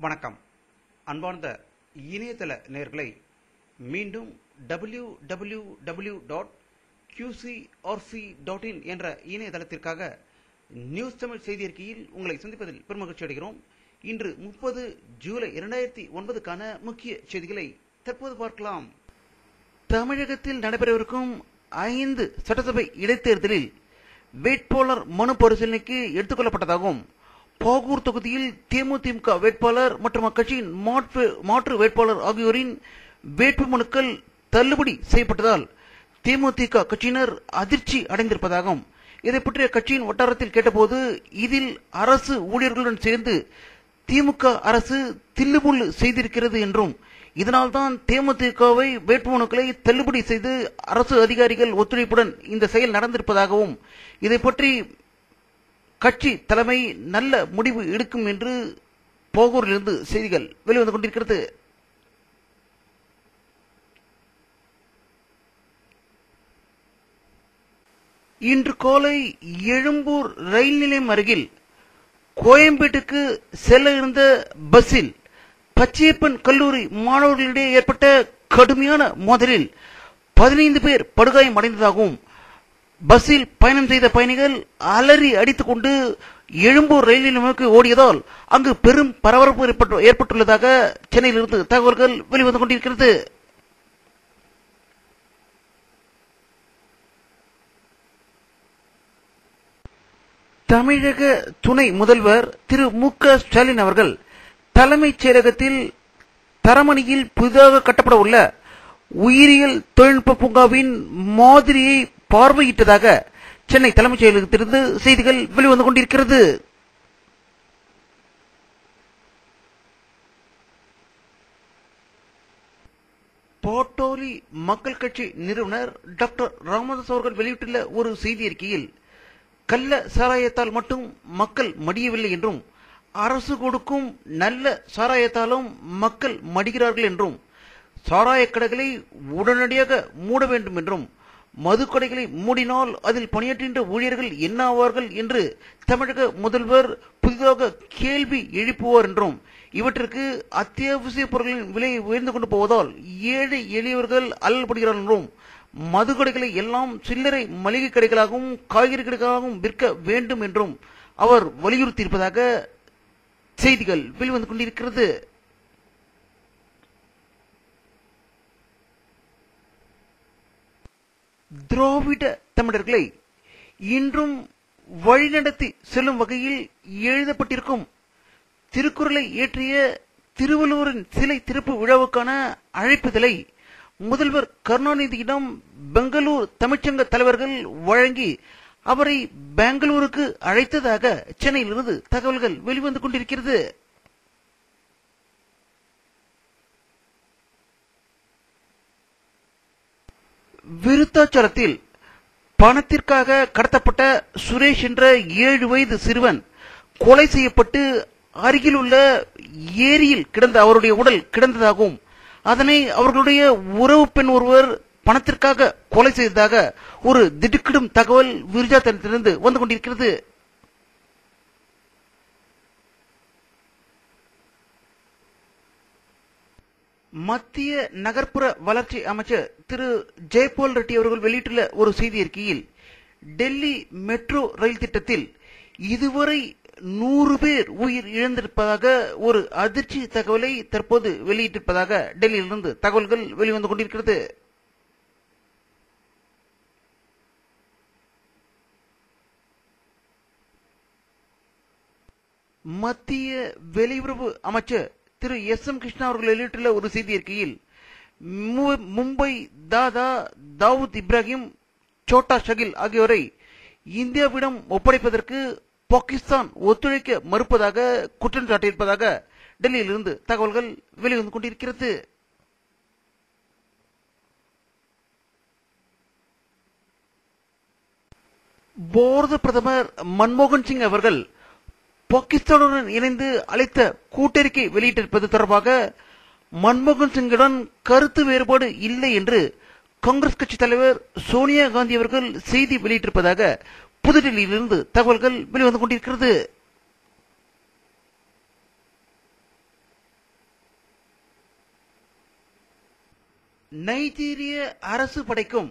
வணக்கம். அன்பார்ந்த இணையதள நேயர்களை மீண்டும் www.qcrc.in என்ற இணையதளத்திற்காக நியூஸ் தமிழ் செய்தி அறிக்கையில் உங்களை சந்திப்பதில் பெருமகிழ்ச்சி அடைகிறோம். இன்று 30 ஜூலை 2009க்கான முக்கிய செய்திகளை தற்போது பார்க்கலாம். தமிழகத்தில் நடைபெறவிருக்கும் 5 சட்டசபை இடைத்தேர்தலில் வேட்பாளர் மனு பரிசீலனைக்கு எடுத்துக் கொள்ளப்பட்டதாகவும், பாகூர் தொகுதியில் தேமுதிக வேட்பாளர் மற்றும் அக்கட்சியின் மாற்று வேட்பாளர் ஆகியோரின் வேட்புமனுக்கள் தள்ளுபடி செய்யப்பட்டதால் தேமுதிக கட்சியினர் அதிர்ச்சி அடைந்திருப்பதாகவும், இதை பற்றிய கட்சியின் வட்டாரத்தில் கேட்டபோது இதில் அரசு ஊழியர்களுடன் சேர்ந்து திமுக அரசு தில்லுமுள்ளு செய்திருக்கிறது என்றும், இதனால்தான் தேமுதிகவை வேட்புமனுக்களை தள்ளுபடி செய்து அரசு அதிகாரிகள் ஒத்துழைப்புடன் இந்த செயல் நடந்திருப்பதாகவும், இதை பற்றி கட்சி தலைமை நல்ல முடிவு எடுக்கும் என்று போகூரிலிருந்து செய்திகள் வெளிவந்து கொண்டிருக்கிறது. இன்று காலை எழும்பூர் ரயில் நிலையம் அருகில் கோயம்பேட்டுக்கு செல்ல இருந்த பஸ்ஸில் பச்சையப்பன் கல்லூரி மாணவர்களிடையே ஏற்பட்ட கடுமையான மோதலில் 15 பேர் படுகாயம் அடைந்ததாகவும், பஸ்ஸில் பயணம் செய்த பயணிகள் அலறி அடித்துக் கொண்டு எழும்பூர் ரயில் நிலையமுக்கு ஓடியதால் அங்கு பெரும் பரபரப்பு ஏற்பட்டுள்ளதாக சென்னையிலிருந்து தகவல்கள் வெளிவந்து கொண்டிருக்கிறது. தமிழக துணை முதல்வர் திரு மு.க. ஸ்டாலின் அவர்கள் தலைமைச் செயலகத்தில் தரமணியில் புதிதாக கட்டப்பட உள்ள உயிரியல் தொழில்நுட்ப பூங்காவின் மாதிரியை பார்வையிட்டதாக சென்னை தலைமைச் செயலகத்திலிருந்து செய்திகள் வெளிவந்து கொண்டிருக்கிறது. பாட்டாளி மக்கள் கட்சி நிறுவனர் டாக்டர் ராமதாஸ் அவர்கள் வெளியிட்டுள்ள ஒரு செய்தி அறிக்கையில், கள்ள சாராயத்தால் மட்டும் மக்கள் மடியவில்லை என்றும், அரசு கொடுக்கும் நல்ல சாராயத்தாலும் மக்கள் மடிகிறார்கள் என்றும், சாராய கடைகளை உடனடியாக மூட வேண்டும் என்றும், மதுக்கடைகளை மூடினால் அதில் பணியாற்றுகின்ற ஊழியர்கள் என்ன ஆவார்கள் என்று தமிழக முதல்வர் புதிதாக கேள்வி எழுப்புவார் என்றும், இவற்றிற்கு அத்தியாவசிய பொருட்களின் விலை உயர்ந்து கொண்டு போவதால் ஏழை எளியவர்கள் அல்லல்படுகிறார்கள் என்றும், மதுக்கடைகளை எல்லாம் சில்லறை மளிகை கடைகளாகவும் காய்கறி கடைகளாகவும் விற்க வேண்டும் என்றும் அவர் வலியுறுத்தியிருப்பதாக செய்திகள் வெளிவந்து கொண்டிருக்கிறது. திராவிட தமிழர்களை இன்றும் வழிநடத்தி செல்லும் வகையில் எழுதப்பட்டிருக்கும் திருக்குறளை இயற்றிய திருவள்ளுவரின் சிலை திறப்பு விழாவுக்கான அழைப்புதலை முதல்வர் கருணாநிதியிடம் பெங்களூர் தமிழ்ச்சங்க தலைவர்கள் வழங்கி அவரை பெங்களூருக்கு அழைத்ததாக சென்னையிலிருந்து தகவல்கள் வெளிவந்து கொண்டிருக்கிறது. விருத்தாச்சலத்தில் பணத்திற்காக கடத்தப்பட்ட சுரேஷ் என்ற 7 வயது சிறுவன் கொலை செய்யப்பட்டு அருகில் உள்ள ஏரியில் அவருடைய உடல் கிடந்ததாகவும், அதனை அவர்களுடைய உறவு பெண் ஒருவர் பணத்திற்காக கொலை செய்ததாக ஒரு திடுக்கிடும் தகவல் விருத்தாச்சலத்திலிருந்து வந்து கொண்டிருக்கிறது. மத்திய நகர்ப்புற வளர்ச்சி அமைச்சர் திரு ஜெயபால் ரெட்டி அவர்கள் வெளியிட்டுள்ள ஒரு செய்தி அறிக்கையில், டெல்லி மெட்ரோ ரயில் திட்டத்தில் இதுவரை 100 பேர் உயிர் இழந்திருப்பதாக ஒரு அதிர்ச்சி தகவலை தற்போது வெளியிட்டிருப்பதாக டெல்லியிலிருந்து தகவல்கள் வெளிவந்து கொண்டிருக்கிறது. மத்திய வெளியுறவு அமைச்சர் திரு எஸ்.எம். கிருஷ்ணா அவர்கள் வெளியிட்டுள்ள ஒரு செய்தி அறிக்கையில், மும்பை தாதா தாவூத் இப்ராஹிம் சோட்டா ஷகில் ஆகியோரை இந்தியாவிடம் ஒப்படைப்பதற்கு பாகிஸ்தான் ஒத்துழைக்க மறுப்பதாக குற்றம் சாட்டியிருப்பதாக டெல்லியிலிருந்து தகவல்கள் வெளிவந்து கொண்டிருக்கிறது. பாரத பிரதமர் மன்மோகன் சிங் அவர்கள் பாகிஸ்தானுடன் இணைந்து அளித்த கூட்டறிக்கை வெளியிட்டிருப்பது தொடர்பாக மன்மோகன் சிங்குடன் கருத்து வேறுபாடு இல்லை என்று காங்கிரஸ் கட்சி தலைவர் சோனியா காந்தி அவர்கள் செய்தி வெளியிட்டிருப்பதாக புதுடெல்லியிலிருந்து தகவல்கள் வெளிவந்து கொண்டிருக்கிறது. நைஜீரிய அரசு படைக்கும்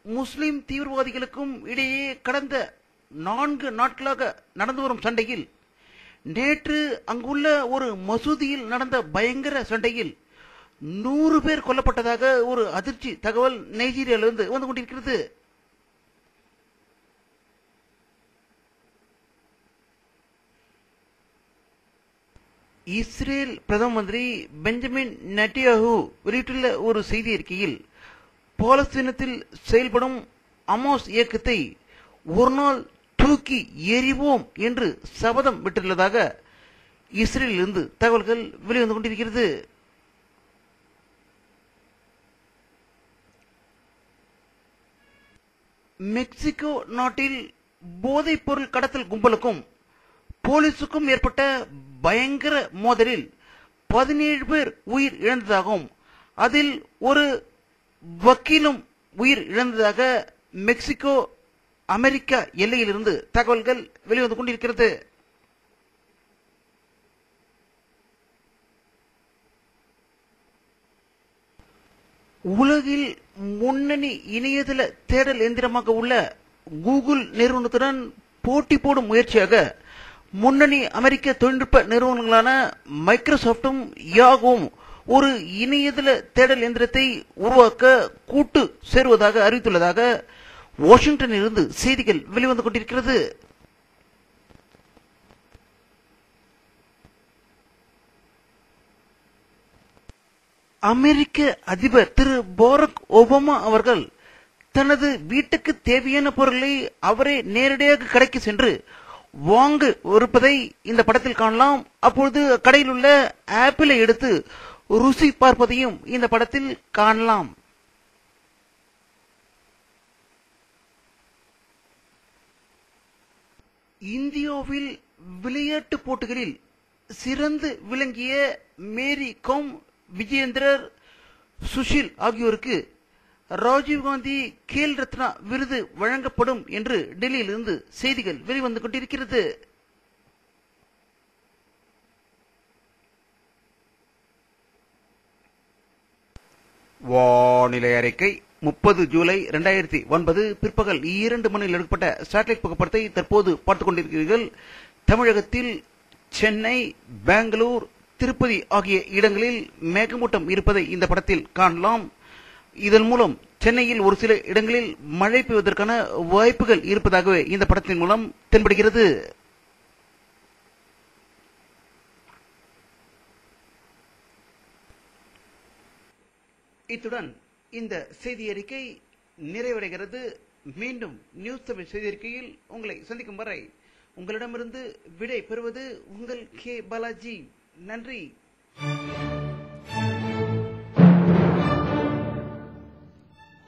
முஸ்லிம் தீவிரவாதிகளுக்கும் இடையே கடந்த 4 நாட்களாக நடந்து வரும் சண்டையில் நேற்று அங்குள்ள ஒரு மசூதியில் நடந்த பயங்கர சண்டையில் 100 பேர் கொல்லப்பட்டதாக ஒரு அதிர்ச்சி தகவல் நைஜீரியாவிலிருந்து வந்து கொண்டிருக்கிறது. இஸ்ரேல் பிரதம மந்திரி பெஞ்சமின் நெட்டன்யாஹூ வெளியிட்டுள்ள ஒரு செய்தி அறிக்கையில் பாலஸ்தீனத்தில் செயல்படும் அமாஸ் இயக்கத்தை ஒரு நாள் தூக்கி எறிவோம் என்று சபதம் விட்டுள்ளதாக இஸ்ரேலிலிருந்து தகவல்கள் வெளிவந்து கொண்டிருக்கிறது. மெக்சிகோ நாட்டில் போதைப் பொருள் கடத்தல் கும்பலுக்கும் போலீசுக்கும் ஏற்பட்ட பயங்கர மோதலில் 17 பேர் உயிர் இழந்ததாகவும் அதில் ஒரு வக்கீலும் உயிர் இழந்ததாக மெக்சிகோ அமெரிக்கா எல்லையிலிருந்து தகவல்கள் வெளிவந்து கொண்டிருக்கிறது. உலகில் முன்னணி இணையதள தேடல் எந்திரமாக உள்ள கூகுள் நிறுவனத்துடன் போட்டி போடும் முயற்சியாக முன்னணி அமெரிக்க தொழில்நுட்ப நிறுவனங்களான மைக்ரோசாப்டும் யாகவும் ஒரு இணையதள தேடல் எந்திரத்தை உருவாக்க கூட்டு சேருவதாக அறிவித்துள்ளதாக வாஷிங்டனில் இருந்து செய்திகள் வெளிவந்து கொண்டிருக்கிறது. அமெரிக்க அதிபர் திரு பாரக் ஒபாமா அவர்கள் தனது வீட்டுக்கு தேவையான பொருளை அவரே நேரடியாக கடைக்கு சென்று வாங்க இருப்பதை இந்த படத்தில் காணலாம். அப்பொழுது கடையில் உள்ள ஆப்பிளை எடுத்து ருசி பார்ப்பதையும் இந்த படத்தில் காணலாம். இந்தியாவில் விளையாட்டு போட்டிகளில் சிறந்து விளங்கிய மேரி கோம், விஜேந்தர், சுஷில் ஆகியோருக்கு ராஜீவ்காந்தி கேல் ரத்னா விருது வழங்கப்படும் என்று டெல்லியிலிருந்து செய்திகள் வெளிவந்து கொண்டிருக்கிறது. வானிலை அறிக்கை 30 ஜூலை 2009 பிற்பகல் 2 மணியில் எடுக்கப்பட்ட சேட்டலைட் புகைப்படத்தை தற்போது பார்த்துக் கொண்டிருக்கிறீர்கள். தமிழகத்தில் சென்னை, பெங்களூர், திருப்பதி ஆகிய இடங்களில் மேகமூட்டம் இருப்பதை இந்த படத்தில் காணலாம். இதன் மூலம் சென்னையில் ஒரு சில இடங்களில் மழை பெய்வதற்கான வாய்ப்புகள் இருப்பதாகவே இந்த படத்தின் மூலம் தென்படுகிறது. இத்துடன் இந்த செய்தி அறிக்கை நிறைவடைகிறது. மீண்டும் நியூஸ் தமிழ் செய்தி அறிக்கையில் உங்களை சந்திக்கும் வரை உங்களிடமிருந்து விடை பெறுவது உங்கள் கே பாலாஜி. நன்றி.